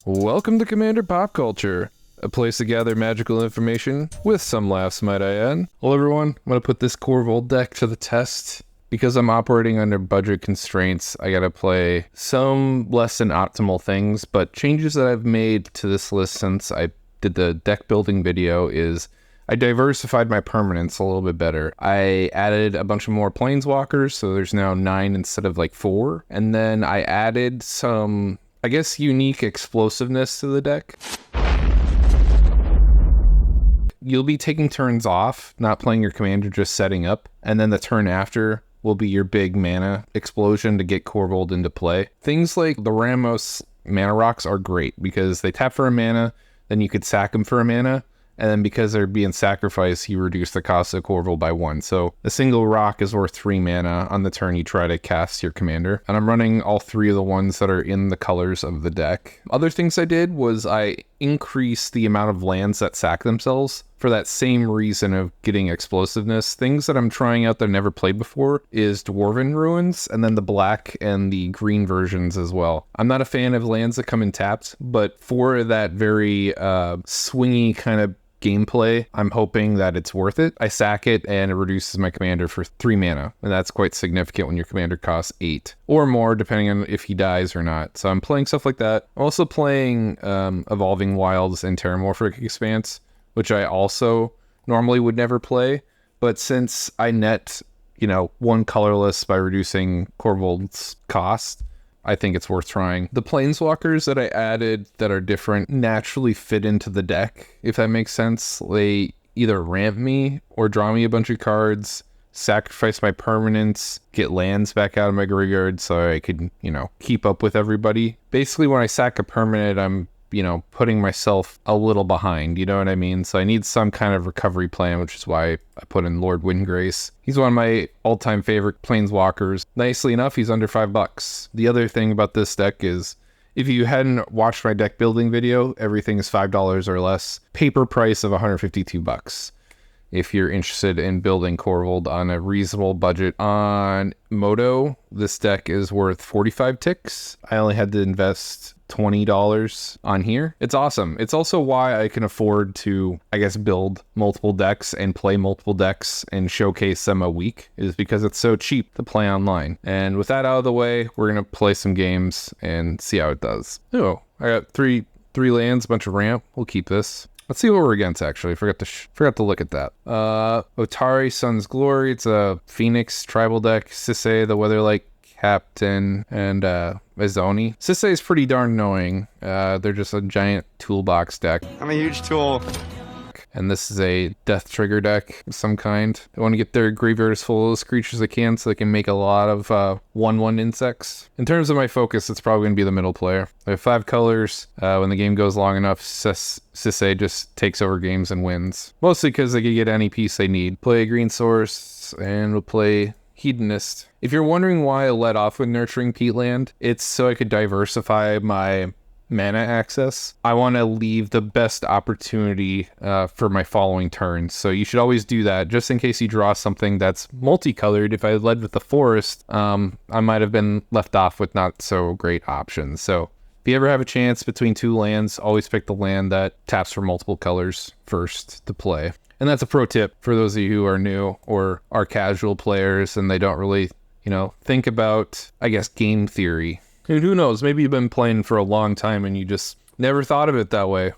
Welcome to Commander Pop Culture, a place to gather magical information, with some laughs, might I add. Well, everyone, I'm going to put this Korvold deck to the test. Because I'm operating under budget constraints, I gotta play some less than optimal things, but changes that I've made to this list since I did the deck building video is I diversified my permanents a little bit better. I added a bunch of more planeswalkers, so there's now 9 instead of like 4. And then I added some, I guess, unique explosiveness to the deck. You'll be taking turns off, not playing your commander, just setting up. And then the turn after will be your big mana explosion to get Korvold into play. Things like the Ramos mana rocks are great because they tap for a mana, then you could sack them for a mana, and then because they're being sacrificed, you reduce the cost of Korvold by 1. So a single rock is worth 3 mana on the turn you try to cast your commander. And I'm running all 3 of the ones that are in the colors of the deck. Other things I did was I increased the amount of lands that sack themselves for that same reason of getting explosiveness. Things that I'm trying out that I've never played before is Dwarven Ruins, and then the black and the green versions as well. I'm not a fan of lands that come in tapped, but for that very swingy kind of gameplay, I'm hoping that it's worth it. I sack it and it reduces my commander for 3 mana, and that's quite significant when your commander costs 8 or more depending on if he dies or not. So I'm playing stuff like that. I'm also playing Evolving Wilds and Terramorphic Expanse, which I also normally would never play, but since I net, 1 colorless by reducing Korvold's cost, I think it's worth trying. The planeswalkers that I added that are different naturally fit into the deck, if that makes sense. They either ramp me or draw me a bunch of cards, sacrifice my permanents, get lands back out of my graveyard so I could, keep up with everybody. Basically, when I sack a permanent, I'm putting myself a little behind, you know what I mean? So I need some kind of recovery plan, which is why I put in Lord Windgrace. He's one of my all-time favorite planeswalkers. Nicely enough, he's under $5. The other thing about this deck is, if you hadn't watched my deck building video, everything is $5 or less. Paper price of $152. If you're interested in building Korvold on a reasonable budget. On Moto, this deck is worth 45 ticks. I only had to invest $20 on here. It's awesome. It's also why I can afford to, build multiple decks and play multiple decks and showcase them a week, is because it's so cheap to play online. And with that out of the way, we're going to play some games and see how it does. Oh, I got three lands, a bunch of ramp. We'll keep this. Let's see what we're against, actually. Forgot to look at that. Otharri, Sun's Glory. It's a Phoenix tribal deck. Sisay, the Weatherlight Captain, and Izoni. Sisay is pretty darn annoying. They're just a giant toolbox deck. I'm a huge tool. And this is a death trigger deck of some kind. They want to get their graveyard as full of those creatures they can so they can make a lot of 1/1 insects. In terms of my focus, it's probably going to be the middle player. I have 5 colors. When the game goes long enough, Sisay just takes over games and wins. Mostly because they can get any piece they need. Play a green source, and we'll play Hedonist. If you're wondering why I let off with Nurturing Peatland, it's so I could diversify my mana access. I want to leave the best opportunity for my following turns. So you should always do that, just in case you draw something that's multicolored. If I led with the forest, I might have been left off with not so great options. So if you ever have a chance between 2 lands, always pick the land that taps for multiple colors first to play. And that's a pro tip for those of you who are new or are casual players and they don't really, think about, game theory. And who knows, maybe you've been playing for a long time and you just never thought of it that way.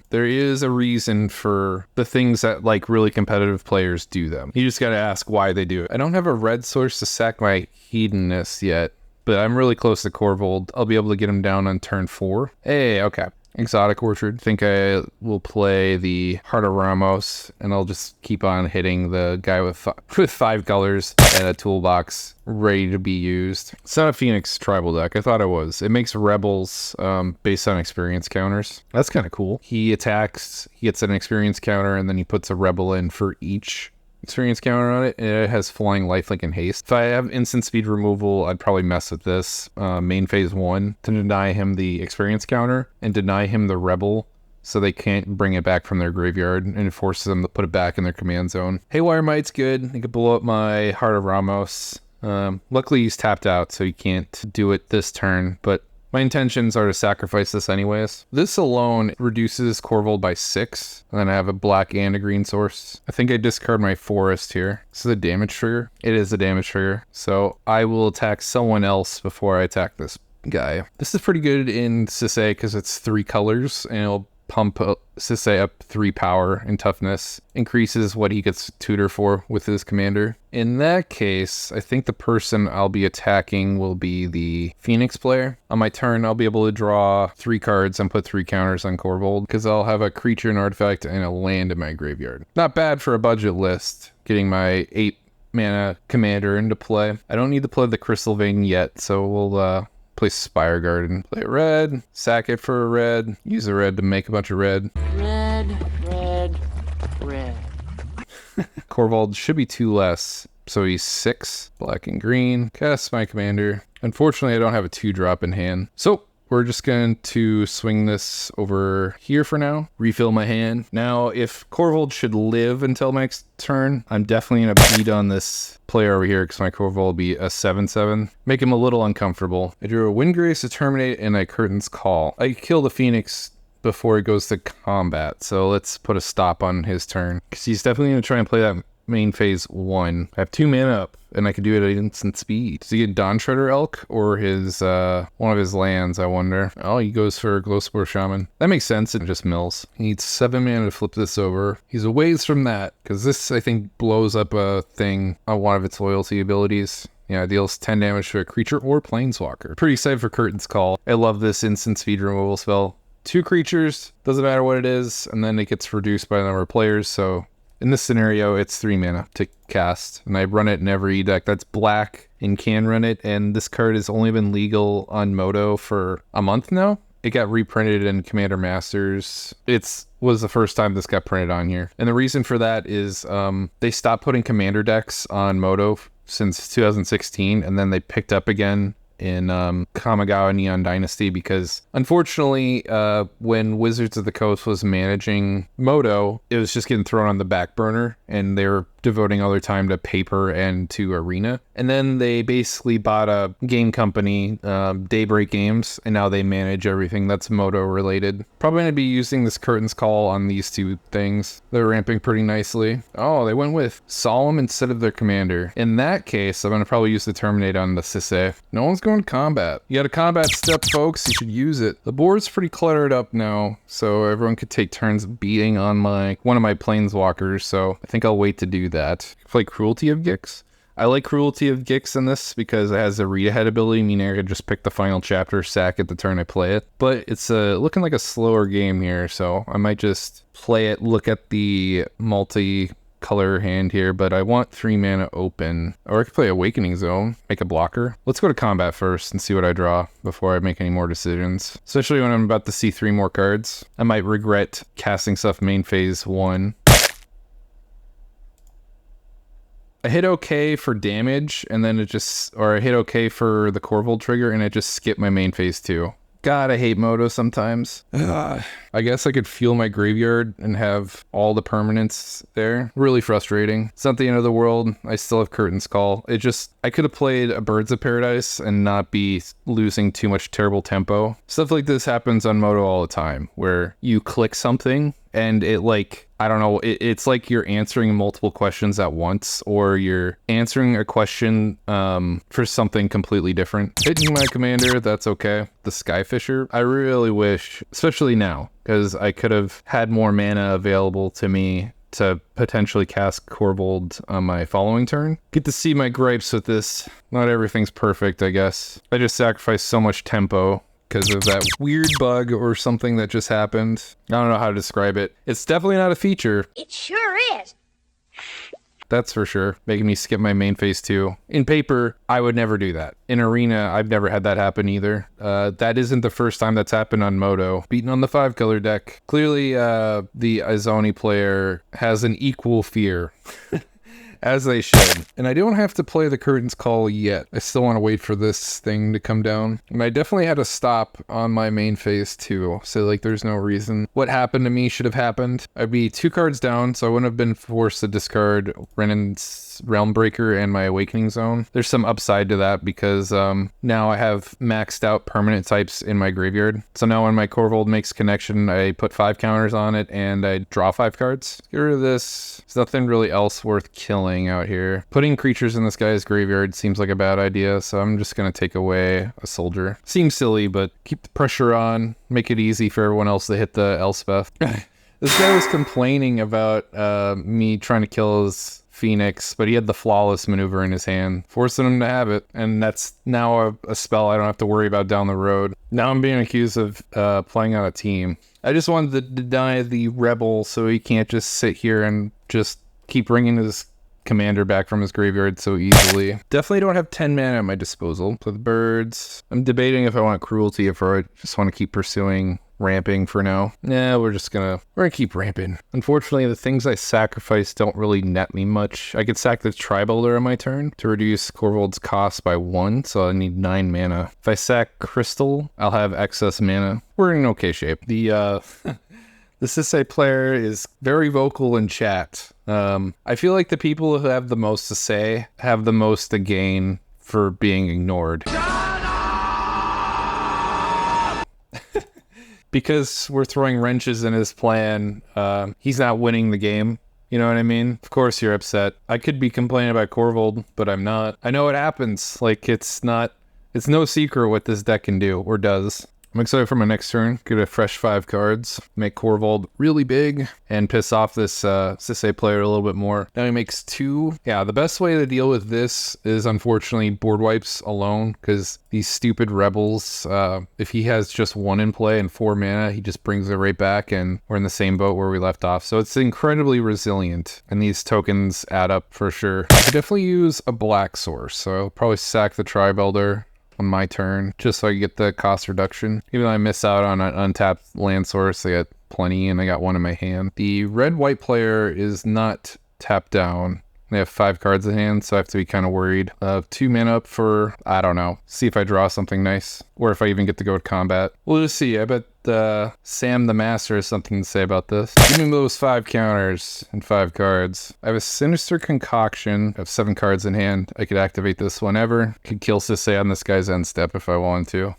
There is a reason for the things that really competitive players do them. You just got to ask why they do it. I don't have a red source to sack my Hedonist yet, but I'm really close to Korvold. I'll be able to get him down on turn 4. Hey, okay. Exotic Orchard. Think I will play the Heart of Ramos, and I'll just keep on hitting the guy with 5 colors and a toolbox ready to be used. It's not a Phoenix tribal deck. I thought it was. It makes rebels based on experience counters. That's kind of cool. He attacks, he gets an experience counter, and then he puts a rebel in for each experience counter on it, and it has flying, lifelink, and haste. If I have instant speed removal, I'd probably mess with this main phase 1 to deny him the experience counter and deny him the rebel so they can't bring it back from their graveyard, and it forces them to put it back in their command zone. Haywire Might's good. I could blow up my Heart of Ramos. Luckily he's tapped out, so he can't do it this turn, but My intentions are to sacrifice this anyways. This alone reduces Korvold by 6, and then I have a black and a green source. I think I discard my forest here. This is a damage trigger. It is a damage trigger, so I will attack someone else before I attack this guy. This is pretty good in Sisay because it's 3 colors, and it'll pump Sisay up 3 power and toughness, increases what he gets tutor for with his commander. In that case, I think the person I'll be attacking will be the Phoenix player. On my turn, I'll be able to draw 3 cards and put 3 counters on Korvold because I'll have a creature, an artifact, and a land in my graveyard. Not bad for a budget list, getting my 8 mana commander into play. I don't need to play the Crystal Vein yet, so we'll play Spire Garden. Play red, sack it for a red, use a red to make a bunch of red. Red. Korvold should be 2 less, so he's 6. Black and green. Cast my commander. Unfortunately, I don't have a 2-drop in hand. So we're just going to swing this over here for now. Refill my hand. Now, if Korvold should live until my next turn, I'm definitely going to beat on this player over here because my Korvold will be a 7/7. Make him a little uncomfortable. I drew a Windgrace to terminate and a Curtain's Call. I kill the Phoenix before he goes to combat, so let's put a stop on his turn because he's definitely going to try and play that main phase 1. I have 2 mana up, and I can do it at instant speed. Does he get Dawn Shredder Elk or his one of his lands, I wonder? Oh, he goes for Glowspore Shaman. That makes sense. It just mills. He needs 7 mana to flip this over. He's a ways from that, because this, I think, blows up a thing on one of its loyalty abilities. Yeah, it deals 10 damage to a creature or planeswalker. Pretty excited for Curtain's Call. I love this instant speed removal spell. 2 creatures, doesn't matter what it is, and then it gets reduced by the number of players, so in this scenario, it's 3 mana to cast, and I run it in every deck that's black and can run it, and this card has only been legal on Moto for a month now. It got reprinted in Commander Masters. Was the first time this got printed on here. And the reason for that is they stopped putting Commander decks on Moto since 2016, and then they picked up again in Kamigawa Neon Dynasty because unfortunately when Wizards of the Coast was managing Moto, it was just getting thrown on the back burner and they were devoting all their time to paper and to Arena. And then they basically bought a game company, Daybreak Games, and now they manage everything that's Moto related. Probably going to be using this Curtain's Call on these 2 things. They're ramping pretty nicely. Oh, they went with Solemn instead of their commander. In that case, I'm going to probably use the Terminate on the Sisay. No one's going to combat. You got a combat step, folks. You should use it. The board's pretty cluttered up now, so everyone could take turns beating on one of my planeswalkers, so I think I'll wait to do that. Play Cruelty of Gix. I like Cruelty of Gix in this because it has a read ahead ability, meaning I could just pick the final chapter, sack it the turn I play it. But it's looking like a slower game here, so I might just play it, look at the multi-color hand here, but I want 3 mana open. Or I could play Awakening Zone, make a blocker. Let's go to combat first and see what I draw before I make any more decisions. Especially when I'm about to see 3 more cards. I might regret casting stuff main phase 1. I hit OK for damage, and then I hit OK for the Korvold trigger, and it just skipped my main phase 2. God, I hate Moto sometimes. I guess I could feel my graveyard and have all the permanents there. Really frustrating. It's not the end of the world. I still have Curtain's Call. I could have played a Birds of Paradise and not be losing too much terrible tempo. Stuff like this happens on Moto all the time, where you click something and it I don't know, it's like you're answering multiple questions at once, or you're answering a question for something completely different. Hitting my commander, that's okay. The Skyfisher, I really wish, especially now, because I could have had more mana available to me to potentially cast Korvold on my following turn. Get to see my gripes with this. Not everything's perfect, I guess. I just sacrificed so much tempo because of that weird bug or something that just happened. I don't know how to describe it. It's definitely not a feature. It sure is. That's for sure. Making me skip my main phase 2. In paper, I would never do that. In Arena, I've never had that happen either. That isn't the first time that's happened on Moto. Beaten on the 5-color deck. Clearly, the Izoni player has an equal fear As they should. And I don't have to play the Curtain's Call yet. I still want to wait for this thing to come down. And I definitely had a stop on my main phase too. So like there's no reason. What happened to me should have happened. I'd be 2 cards down, so I wouldn't have been forced to discard Renan's Realm Breaker and my Awakening Zone. There's some upside to that because now I have maxed out permanent types in my graveyard. So now when my Korvold makes connection, I put 5 counters on it and I draw 5 cards. Get rid of this. There's nothing really else worth killing out here. Putting creatures in this guy's graveyard seems like a bad idea, so I'm just going to take away a soldier. Seems silly, but keep the pressure on. Make it easy for everyone else to hit the Elspeth. This guy was complaining about me trying to kill his Phoenix, but he had the Flawless Maneuver in his hand, forcing him to have it, and that's now a spell I don't have to worry about down the road. Now I'm being accused of playing on a team. I just wanted to deny the Rebel so he can't just sit here and just keep bringing his commander back from his graveyard so easily. Definitely don't have 10 mana at my disposal. Play the birds. I'm debating if I want Cruelty or I just want to keep pursuing ramping for now. Nah, we're gonna keep ramping. Unfortunately, the things I sacrifice don't really net me much. I could sack the Tri-Builder on my turn to reduce Korvold's cost by 1, so I need 9 mana. If I sack Crystal, I'll have excess mana. We're in okay shape. The Sisay player is very vocal in chat. I feel like the people who have the most to say have the most to gain for being ignored. Because we're throwing wrenches in his plan, he's not winning the game. You know what I mean? Of course you're upset. I could be complaining about Korvold, but I'm not. I know it happens. Like, it's no secret what this deck can do, or does. I'm excited for my next turn. Get a fresh 5 cards, make Korvold really big, and piss off this Sisay player a little bit more. Now he makes 2. Yeah, the best way to deal with this is unfortunately board wipes alone, because these stupid rebels, if he has just 1 in play and 4 mana, he just brings it right back, and we're in the same boat where we left off. So it's incredibly resilient, and these tokens add up for sure. I could definitely use a black source, so I'll probably sack the Tri-Builder on my turn, just so I get the cost reduction. Even though I miss out on an untapped land source, I got plenty, and I got 1 in my hand. The red-white player is not tapped down. They have 5 cards in hand, so I have to be kind of worried. 2 mana up for, I don't know, see if I draw something nice, or if I even get to go to combat. We'll just see. I bet Sam the Master has something to say about this. Give me those 5 counters and 5 cards. I have a Sinister Concoction. I have 7 cards in hand. I could activate this whenever. Could kill Sisay on this guy's end step if I wanted to.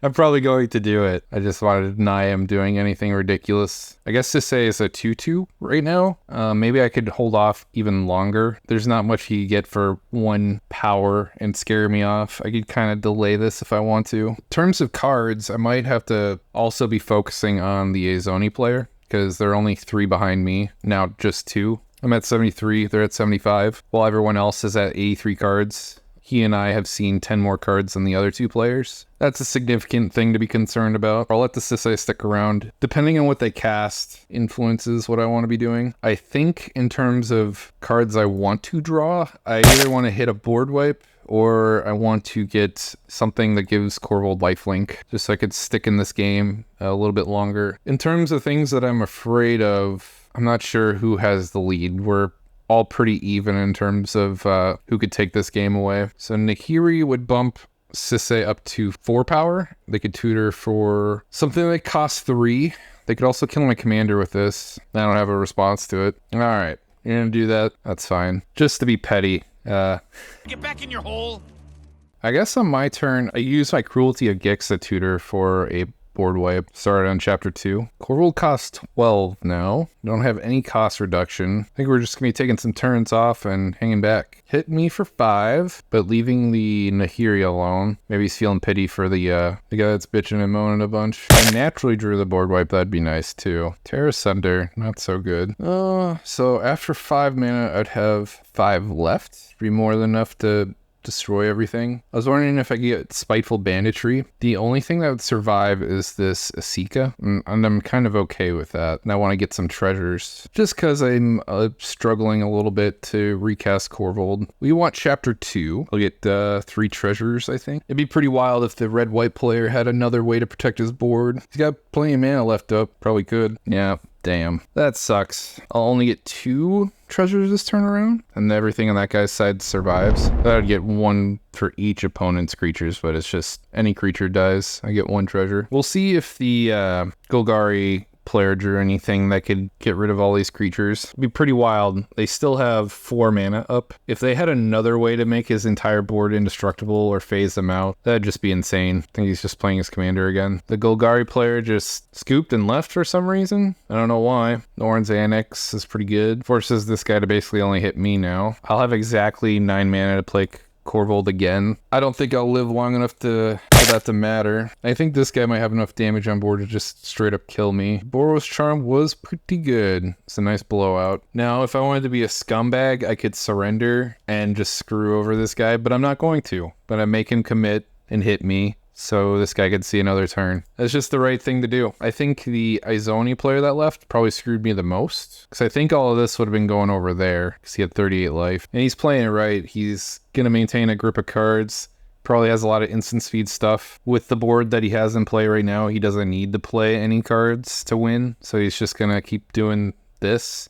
I'm probably going to do it. I just wanted to deny him doing anything ridiculous. I guess Sisay is a 2/2 right now. Maybe I could hold off even longer. There's not much he could get for 1 power and scare me off. I could kind of delay this if I want to. In terms of cards, I might have to also be focusing on the Izoni player, because they're only 3 behind me. Now just 2. I'm at 73, they're at 75, while everyone else is at 83 cards. He and I have seen 10 more cards than the other 2 players. That's a significant thing to be concerned about. I'll let the Sisay stick around. Depending on what they cast influences what I want to be doing. I think in terms of cards I want to draw, I either want to hit a board wipe or I want to get something that gives Korvold lifelink, just so I could stick in this game a little bit longer. In terms of things that I'm afraid of, I'm not sure who has the lead. We're all pretty even in terms of who could take this game away. So Nahiri would bump Sisay up to 4 power. They could tutor for something that costs 3. They could also kill my commander with this. I don't have a response to it. All right, you're gonna do that? That's fine. Just to be petty. Get back in your hole. I guess on my turn, I use my Cruelty of Gix to tutor for a board wipe. Started on chapter 2. Korvold costs 12 now. Don't have any cost reduction. I think we're just gonna be taking some turns off and hanging back. Hit me for 5, but leaving the Nahiri alone. Maybe he's feeling pity for the guy that's bitching and moaning a bunch. I naturally drew the board wipe. That'd be nice too. Terra Sunder, not so good. So after 5 mana, I'd have 5 left. Be more than enough to destroy everything. I was wondering if I could get Spiteful Banditry. The only thing that would survive is this Asika, and I'm kind of okay with that. And I want to get some treasures, just because I'm struggling a little bit to recast Korvold. We want chapter 2. I'll get 3 treasures, I think. It'd be pretty wild if the red-white player had another way to protect his board. He's got plenty of mana left up. Probably could. Yeah. Damn, that sucks. I'll only get 2 treasures this turn around, and everything on that guy's side survives. I would get 1 for each opponent's creatures, but it's just any creature dies, I get 1 treasure. We'll see if the Golgari player drew anything that could get rid of all these creatures. It'd be pretty wild. They still have 4 mana up. If they had another way to make his entire board indestructible or phase them out, that'd just be insane. I think he's just playing his commander again. The Golgari player just scooped and left for some reason. I don't know why. Norn's Annex is pretty good. Forces this guy to basically only hit me now. I'll have exactly 9 mana to play Korvold again. I don't think I'll live long enough for that to matter. I think this guy might have enough damage on board to just straight up kill me. Boros Charm was pretty good. It's a nice blowout. Now, if I wanted to be a scumbag, I could surrender and just screw over this guy, but I'm not going to. But I make him commit and hit me, so this guy could see another turn. That's just the right thing to do. I think the Izoni player that left probably screwed me the most, because I think all of this would have been going over there, because he had 38 life. And he's playing it right. He's going to maintain a grip of cards. Probably has a lot of instant speed stuff. With the board that he has in play right now, he doesn't need to play any cards to win, so he's just going to keep doing this.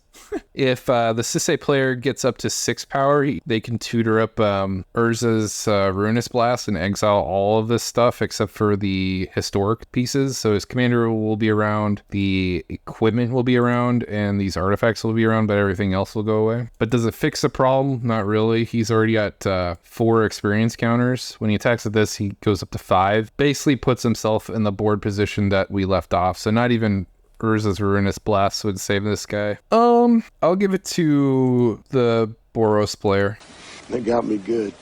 If the Sisay player gets up to 6 power, they can tutor up Urza's Ruinous Blast and exile all of this stuff except for the historic pieces. So his commander will be around, the equipment will be around, and these artifacts will be around, but everything else will go away. But does it fix the problem? Not really. He's already got 4 experience counters. When he attacks with this, he goes up to 5. Basically puts himself in the board position that we left off. So not even Urza's Ruinous Blast would save this guy. I'll give it to the Boros player. They got me good.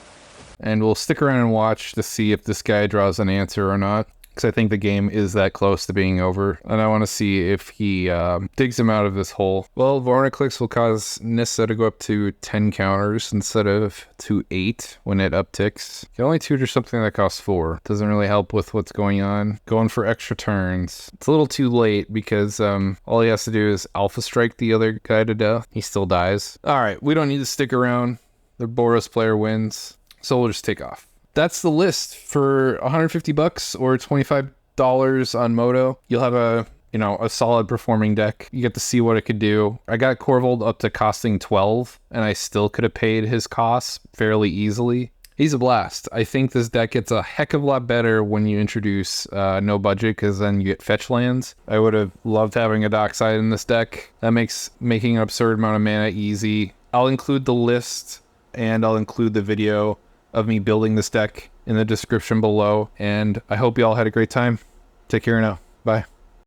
And we'll stick around and watch to see if this guy draws an answer or not, because I think the game is that close to being over, and I want to see if he digs him out of this hole. Well, Vorniclix will cause Nissa to go up to 10 counters instead of to 8 when it upticks. You can only tutor something that costs 4. Doesn't really help with what's going on. Going for extra turns. It's a little too late because all he has to do is Alpha Strike the other guy to death. He still dies. Alright, we don't need to stick around. The Boros player wins, so we'll just take off. That's the list for $150 or $25 on Moto. You'll have a solid performing deck. You get to see what it could do. I got Korvold up to costing 12, and I still could have paid his costs fairly easily. He's a blast. I think this deck gets a heck of a lot better when you introduce no budget, because then you get fetch lands. I would have loved having a Dockside in this deck. That makes making an absurd amount of mana easy. I'll include the list, and I'll include the video of me building this deck in the description below, and I hope you all had a great time. Take care now. Bye.